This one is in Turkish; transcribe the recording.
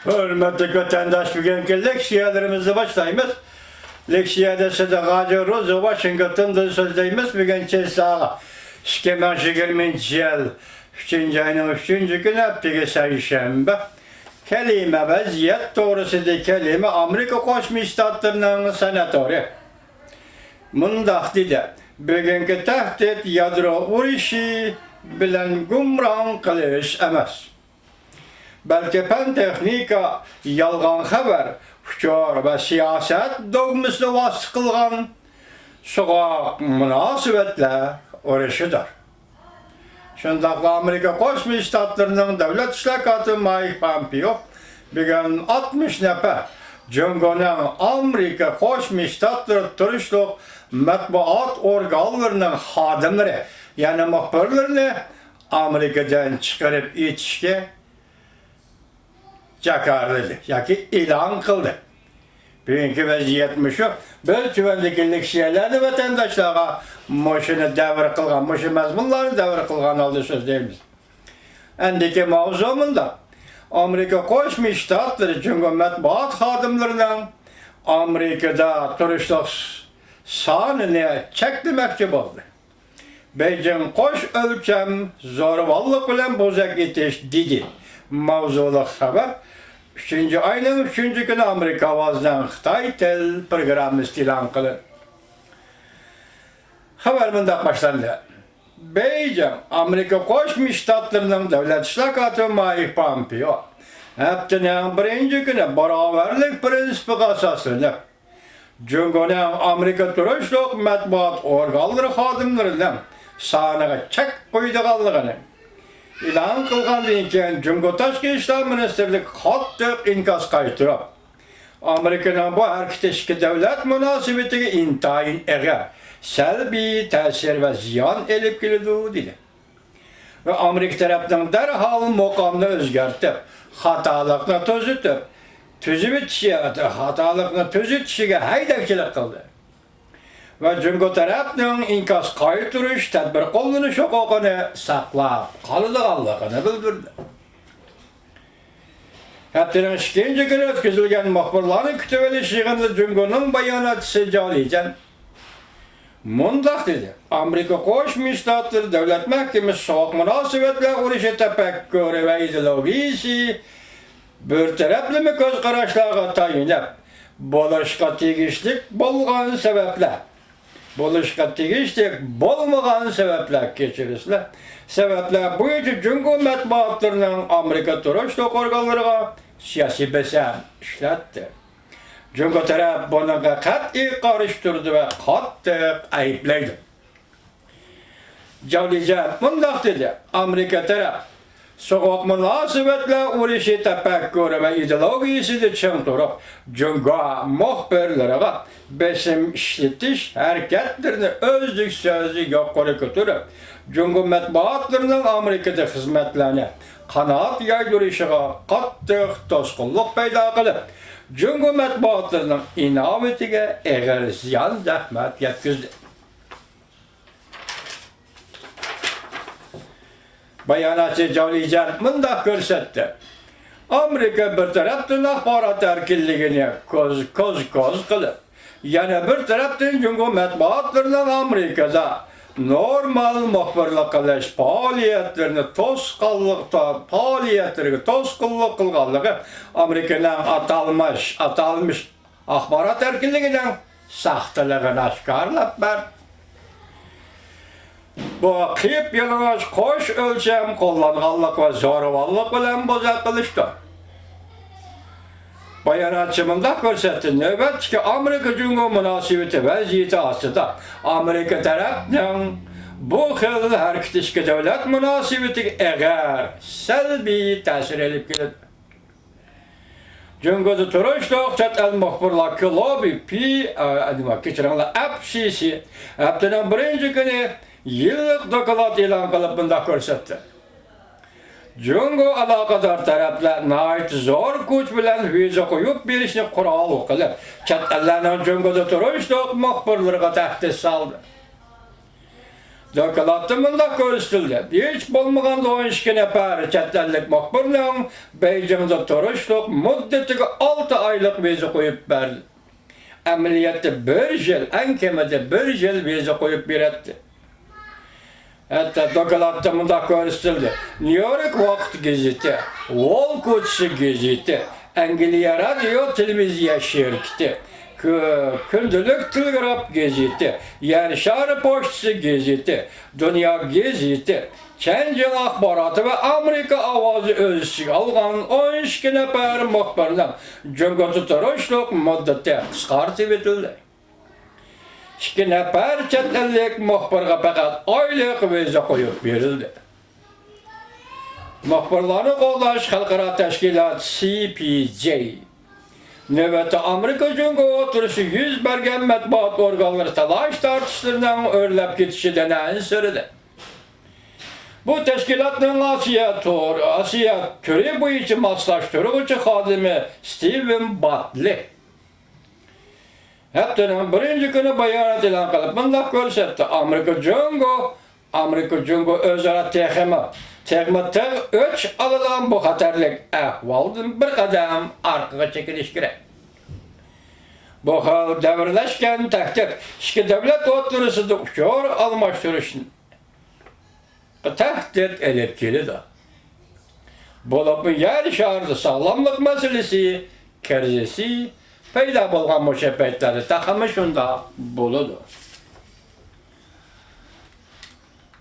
Hürmetli vatandaş, bugünkü leksiyalarımızı başlayımız. Leksiyada Sadakaca Rozo Washington'da sözdeyimiz. Bugün sağa 2020 yıl 3. ayının 3. günü haftada Perşembe. Kelime vaziyet doğrusu da kelime Amerika Koşmuş Ştatlarının senatörü. Mundaq dedi. Bugünkü tehdit yadro vuruşu bilen gumran kılış emas. Belki pen texnika yalgan haber, uçar ve siyaset dogmasına vasıf kılgan soğuk münasibetle uğraşıdır. Şundakla Amerika Koşmuş Ştatlarının devlet işlekatı Mike Pompeo bugün 60 nefer Cumhuriyet'in Amerika Koşmuş Ştatları turistlik matbuat organlarının hadimleri yani muhbirlerini Amerika'dan çıkarıp yetişki çakardı, yaki ilan kıldı. Bugünkü vaziyetmiş o. Böyle güvenliklik şeylerdi vatandaşlara moşunu devir kılgan, moşu mezmunlarını devir kılgan oldu söz değil mi? Endiki mavzumunda Amerika Koşmuş Ştatları Cumhuriyet matbuat hadimlerinden Amerika'da turistlik sanını çeklemekçi oldu. Beijing koş ölçem zorballık ile bozak itiş dedi. Mavzuluk haber. 3. ayının 3. günü Amerika avazdan Xitay tel programı ilan kılın. Haber bundan başlandı. Beijing, Amerika Koşmuş Ştatlarının devlet işlekatı Mike Pompeo haftanın 1. günü beraberlik prensibi asaslanıp Cumhuriyet'in Amerika turistlik matbuat organları hadimlerinden sanaga çek koyduğunu ilan kılgandan keyin Cumhuriyet Tashqi ishlar ministerlik qattiq inkas qaytirib Amerikaning bu arkitishki davlat munosabatiga intayin eg'ir salbiy ta'sir va ziyon elib keladi dedi. Ve Amerika tarafından derhal muqamni o'zgartib, xatolikni tuzitishga haydakchilik qildi. Ve Cumhuriyet tarafının inkas qaytirish tadbir qo'llanish huquqini saqlab qoladiganligini bildirdi. Haftanın 2. günü o'tkazilgan muxbirlarning kutib olish yig'inida Cumhuriyet'ning bayonotchisi Jolijan mundaq dedi. Amerika Qo'shma Shtatlar Davlat Mahkamasi sovuq munosabatlar urushi tafakkuri va ideologiyasi bir tarafli ko'zqarashlarga tayinlab bo'lishga tegishli bo'lgan sabablar bo'lmagan sabablar kechirishlar. Sabablar bo'yicha Cumhuriyet matbuotlarining Amerika turishlik organlariga siyosiy bosim ishlatdi. Cumhuriyet taraf bunga qat'iy qarshi turdi va qattiq ayblaydi. Jolijan mundaq dedi. Amerika taraf soğuk munosabatlar urushi tafakkuri va ideologiyasida chim turib, Cumhuriyet muxbirlariga besim ishlatish harakatlarini o'zlik-so'zlik yuqori ko'tarib, Cumhuriyet matbuotlarining Amerikada xizmatlarini qanoat yaydirishiga qattiq to'sqinlik paydo qilib, Cumhuriyet matbuotlarining inovatiga eg'ir ziyon zahmat yetkazdi. Bayonotchi Jolijan mundaq ko'rsatdi. Amerika bir tarafdan axborot erkinligini ko'z qilib, yana bir tarafdan Cumhuriyet matbuotlarining Amerikada normal muxbirlik qilish faoliyatlarini to'sqinlik qilganligi Amerikaning atalmış axborot erkinligining saxtaligini oshkorlab berdi. Bu qiyip yalang'och qo'sh o'lcham qo'llanganlik va zo'ravonlik bilan bozak qilishdi. Bayonotchi mundaq ko'rsatdi. Navbatdagi Amerika Cumhuriyet munosabati vaziyati ostida Amerika tarafining bu xil harakatga davlat munosabatiga eg'ir salbiy ta'sir elib keladi. Cumhuriyet turishlik chet el muxbirlar klubi FCC haftaning 1. kuni yıllık doklad ilan qilib bundaq ko'rsatdi. Jungo aloqador taraflar nəhayət zor kuch bilan viza qo'yib berishni qurol qilib, chet ellarning Jungoda turishlik muxbirlariga tahdid soldi. Doklattımında gösterildi. Hiç bulmagan 12 nefer çetlerlik muhbirlerin Beijing'de turuşluk müddetiga 6 aylık vize koyup berdi. Ameliyatı bir yıl, en kemede bir yıl vize koyup beretti. Hatta doklattımında gösterildi. New York Vakit Gazeti, Wall Kutsi Gazeti, Angliya Radyo Televizya Şirketi, Kündülük Telgraf Gazeti, Yerşar Poçtası Gazeti, Dünya Gazeti, Çenci Akbaratı ve Amerika Avazı ölçüsü algan 12 nefer muhbirden cüngü tuturuşluk müddeti çıkartıp etildi. 2 nefer chet ellik muhbirga fakat aylık vize koyup verildi. Muhbirlarni qo'llash xalqaro tashkilot CPJ navbatda Amerika Cumhuriyeti o'tirishi yuz bergan matbuot organlari talash tortishlardan o'rlab ketishidan ansiridi. Bu tashkilotning Osiyo turi bo'yicha moslashtiruvchi xodimi Steven Batli haftaning birinchi kuni bayonot e'lon qilib bunday ko'rsatdi. Amerika Cumhuriyeti o'zaro texmatda o'ch alınan bu xatarlik ahvoldan bir qadam orqaga chekilish kerak. Bu xil davrlashgan tahdid ikki davlat o'rtasida uchur almashtirishni tahdid elib keladi. Bo'lib yer sharida sog'lomlik masalasi, krizisi paydo bo'lgan o'sha paytlarda taxmin shunda bo'ladi.